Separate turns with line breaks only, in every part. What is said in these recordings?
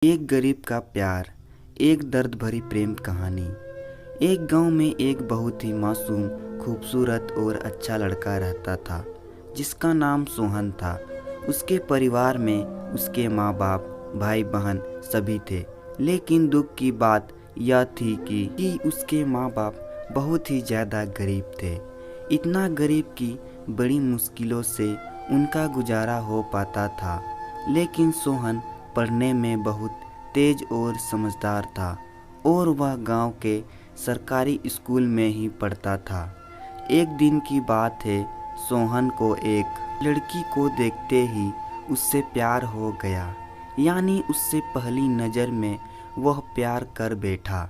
एक गरीब का प्यार, एक दर्द भरी प्रेम कहानी। एक गांव में एक बहुत ही मासूम, खूबसूरत और अच्छा लड़का रहता था, जिसका नाम सोहन था। उसके परिवार में उसके माँ बाप, भाई बहन सभी थे। लेकिन दुख की बात यह थी कि उसके माँ बाप बहुत ही ज़्यादा गरीब थे। इतना गरीब कि बड़ी मुश्किलों से उनका गुजारा हो पाता था। लेकिन सोहन पढ़ने में बहुत तेज और समझदार था और वह गांव के सरकारी स्कूल में ही पढ़ता था। एक दिन की बात है, सोहन को एक लड़की को देखते ही उससे प्यार हो गया। यानी उससे पहली नज़र में वह प्यार कर बैठा।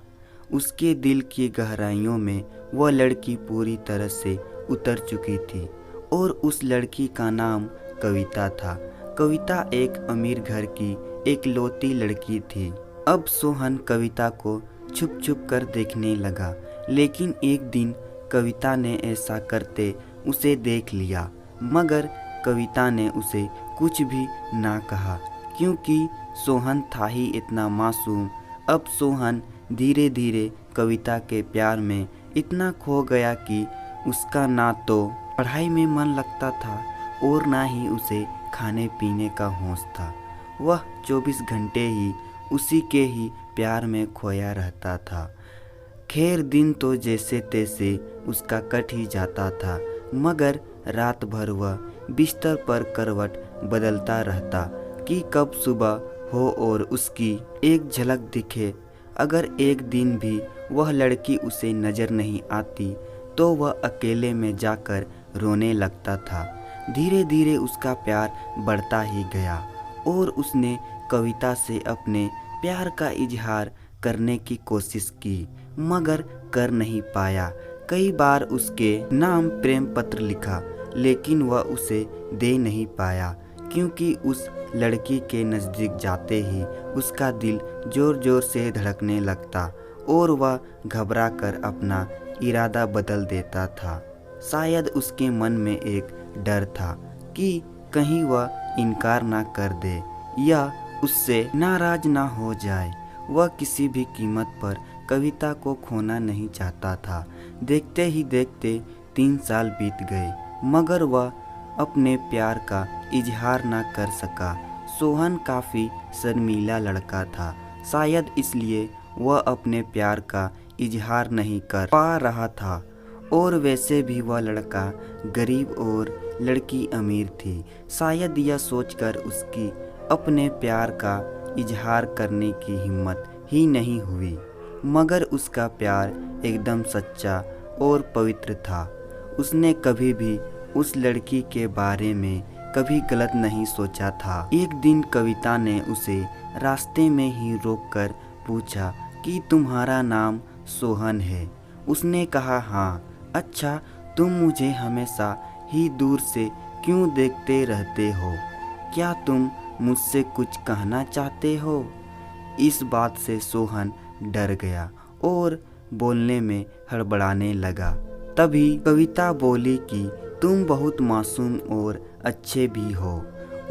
उसके दिल की गहराइयों में वह लड़की पूरी तरह से उतर चुकी थी और उस लड़की का नाम कविता था। कविता एक अमीर घर की एक लौती लड़की थी। अब सोहन कविता को छुप छुप कर देखने लगा, लेकिन एक दिन कविता ने ऐसा करते उसे देख लिया। मगर कविता ने उसे कुछ भी ना कहा, क्योंकि सोहन था ही इतना मासूम। अब सोहन धीरे धीरे कविता के प्यार में इतना खो गया कि उसका ना तो पढ़ाई में मन लगता था और ना ही उसे खाने पीने का होश था। वह 24 घंटे ही उसी के ही प्यार में खोया रहता था। खैर, दिन तो जैसे तैसे उसका कट ही जाता था, मगर रात भर वह बिस्तर पर करवट बदलता रहता कि कब सुबह हो और उसकी एक झलक दिखे। अगर एक दिन भी वह लड़की उसे नज़र नहीं आती तो वह अकेले में जाकर रोने लगता था। धीरे धीरे उसका प्यार बढ़ता ही गया और उसने कविता से अपने प्यार का इजहार करने की कोशिश की, मगर कर नहीं पाया। कई बार उसके नाम प्रेम पत्र लिखा, लेकिन वह उसे दे नहीं पाया, क्योंकि उस लड़की के नज़दीक जाते ही उसका दिल जोर जोर से धड़कने लगता और वह घबरा कर अपना इरादा बदल देता था। शायद उसके मन में एक डर था कि कहीं वह इनकार ना कर दे या उससे नाराज ना हो जाए। वह किसी भी कीमत पर कविता को खोना नहीं चाहता था। देखते ही देखते 3 साल बीत गए, मगर वह अपने प्यार का इजहार ना कर सका। सोहन काफ़ी शर्मीला लड़का था, शायद इसलिए वह अपने प्यार का इजहार नहीं कर पा रहा था। और वैसे भी वह लड़का गरीब और लड़की अमीर थी। शायद यह सोचकर उसकी अपने प्यार का इजहार करने की हिम्मत ही नहीं हुई, मगर उसका प्यार एकदम सच्चा और पवित्र था। उसने कभी भी उस लड़की के बारे में कभी गलत नहीं सोचा था। एक दिन कविता ने उसे रास्ते में ही रोककर पूछा कि तुम्हारा नाम सोहन है? उसने कहा हाँ। अच्छा, तुम मुझे हमेशा ही दूर से क्यों देखते रहते हो? क्या तुम मुझसे कुछ कहना चाहते हो? इस बात से सोहन डर गया और बोलने में हड़बड़ाने लगा। तभी कविता बोली कि तुम बहुत मासूम और अच्छे भी हो।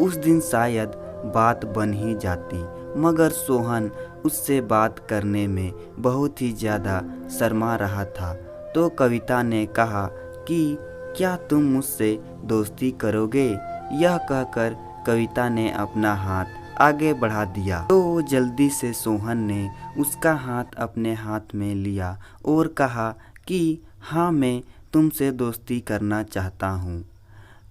उस दिन शायद बात बन ही जाती, मगर सोहन उससे बात करने में बहुत ही ज़्यादा शर्मा रहा था। तो कविता ने कहा कि क्या तुम मुझसे दोस्ती करोगे? यह कहकर कविता ने अपना हाथ आगे बढ़ा दिया तो जल्दी से सोहन ने उसका हाथ अपने हाथ में लिया और कहा कि हाँ, मैं तुमसे दोस्ती करना चाहता हूँ।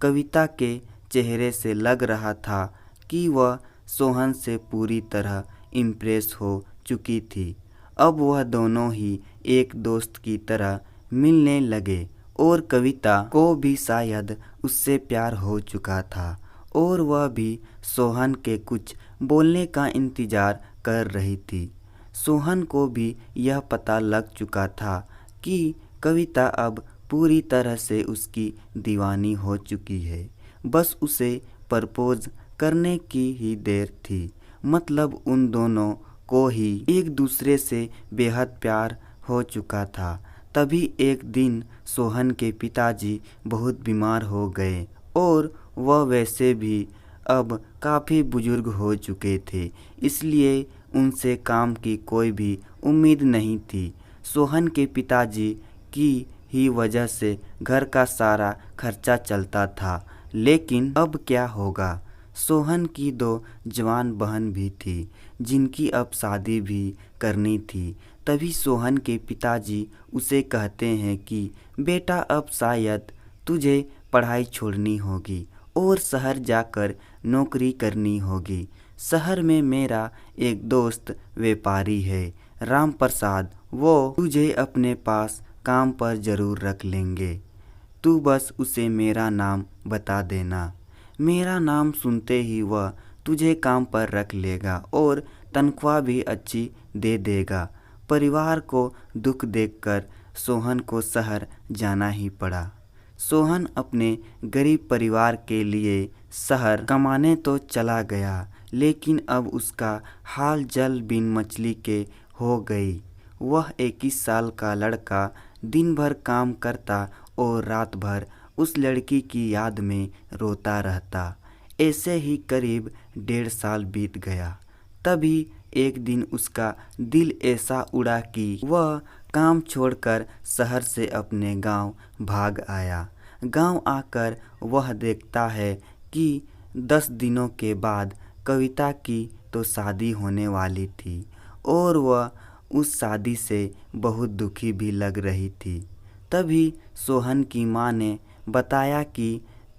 कविता के चेहरे से लग रहा था कि वह सोहन से पूरी तरह इम्प्रेस हो चुकी थी। अब वह दोनों ही एक दोस्त की तरह मिलने लगे और कविता को भी शायद उससे प्यार हो चुका था और वह भी सोहन के कुछ बोलने का इंतज़ार कर रही थी। सोहन को भी यह पता लग चुका था कि कविता अब पूरी तरह से उसकी दीवानी हो चुकी है। बस उसे प्रपोज करने की ही देर थी। मतलब उन दोनों को ही एक दूसरे से बेहद प्यार हो चुका था। तभी एक दिन सोहन के पिताजी बहुत बीमार हो गए और वह वैसे भी अब काफ़ी बुजुर्ग हो चुके थे, इसलिए उनसे काम की कोई भी उम्मीद नहीं थी। सोहन के पिताजी की ही वजह से घर का सारा खर्चा चलता था। लेकिन अब क्या होगा? सोहन की 2 जवान बहन भी थी जिनकी अब शादी भी करनी थी। तभी सोहन के पिताजी उसे कहते हैं कि बेटा, अब शायद तुझे पढ़ाई छोड़नी होगी और शहर जाकर नौकरी करनी होगी। शहर में मेरा एक दोस्त व्यापारी है, राम प्रसाद। वो तुझे अपने पास काम पर ज़रूर रख लेंगे। तू बस उसे मेरा नाम बता देना। मेरा नाम सुनते ही वह तुझे काम पर रख लेगा और तनख्वाह भी अच्छी दे देगा। परिवार को दुख देखकर सोहन को शहर जाना ही पड़ा। सोहन अपने गरीब परिवार के लिए शहर कमाने तो चला गया, लेकिन अब उसका हाल जल बिन मछली के हो गई। वह 21 साल का लड़का दिन भर काम करता और रात भर उस लड़की की याद में रोता रहता। ऐसे ही करीब 1.5 साल बीत गया। तभी एक दिन उसका दिल ऐसा उड़ा कि वह काम छोड़कर शहर से अपने गांव भाग आया। गांव आकर वह देखता है कि 10 दिनों के बाद कविता की तो शादी होने वाली थी और वह उस शादी से बहुत दुखी भी लग रही थी। तभी सोहन की माँ ने बताया कि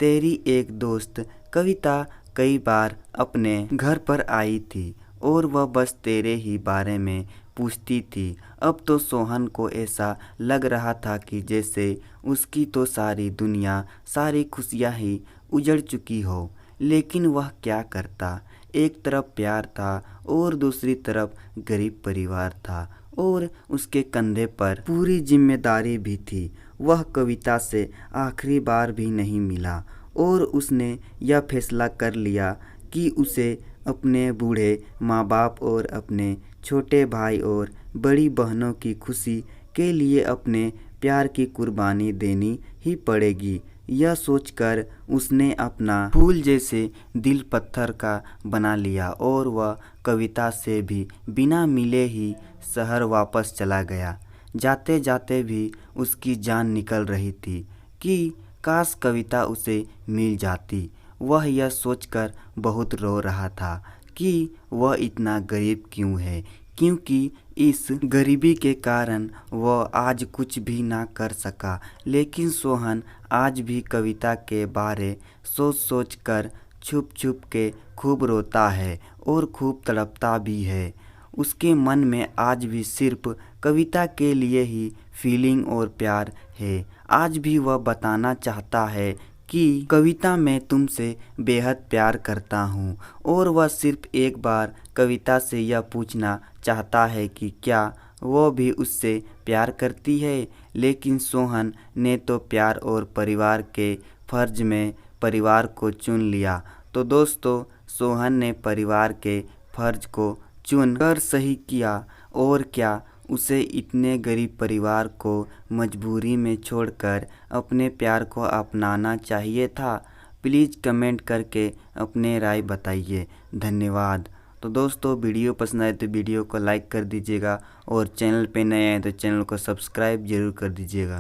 तेरी एक दोस्त कविता कई बार अपने घर पर आई थी और वह बस तेरे ही बारे में पूछती थी। अब तो सोहन को ऐसा लग रहा था कि जैसे उसकी तो सारी दुनिया, सारी खुशियाँ ही उजड़ चुकी हो। लेकिन वह क्या करता? एक तरफ प्यार था और दूसरी तरफ गरीब परिवार था और उसके कंधे पर पूरी जिम्मेदारी भी थी। वह कविता से आखिरी बार भी नहीं मिला और उसने यह फैसला कर लिया कि उसे अपने बूढ़े माँ बाप और अपने छोटे भाई और बड़ी बहनों की खुशी के लिए अपने प्यार की कुर्बानी देनी ही पड़ेगी। यह सोचकर उसने अपना फूल जैसे दिल पत्थर का बना लिया और वह कविता से भी बिना मिले ही शहर वापस चला गया। जाते जाते भी उसकी जान निकल रही थी कि काश कविता उसे मिल जाती। वह यह सोचकर बहुत रो रहा था कि वह इतना गरीब क्यों है, क्योंकि इस गरीबी के कारण वह आज कुछ भी ना कर सका। लेकिन सोहन आज भी कविता के बारे सोच सोच कर छुप छुप के खूब रोता है और खूब तड़पता भी है। उसके मन में आज भी सिर्फ कविता के लिए ही फीलिंग और प्यार है। आज भी वह बताना चाहता है कि कविता, मैं तुमसे बेहद प्यार करता हूँ। और वह सिर्फ एक बार कविता से यह पूछना चाहता है कि क्या वो भी उससे प्यार करती है। लेकिन सोहन ने तो प्यार और परिवार के फर्ज में परिवार को चुन लिया। तो दोस्तों, सोहन ने परिवार के फर्ज को चुनकर सही किया। और क्या उसे इतने गरीब परिवार को मजबूरी में छोड़कर अपने प्यार को अपनाना चाहिए था? प्लीज़ कमेंट करके अपने राय बताइए। धन्यवाद। तो दोस्तों, वीडियो पसंद आए तो वीडियो को लाइक कर दीजिएगा और चैनल पे नए आए तो चैनल को सब्सक्राइब ज़रूर कर दीजिएगा।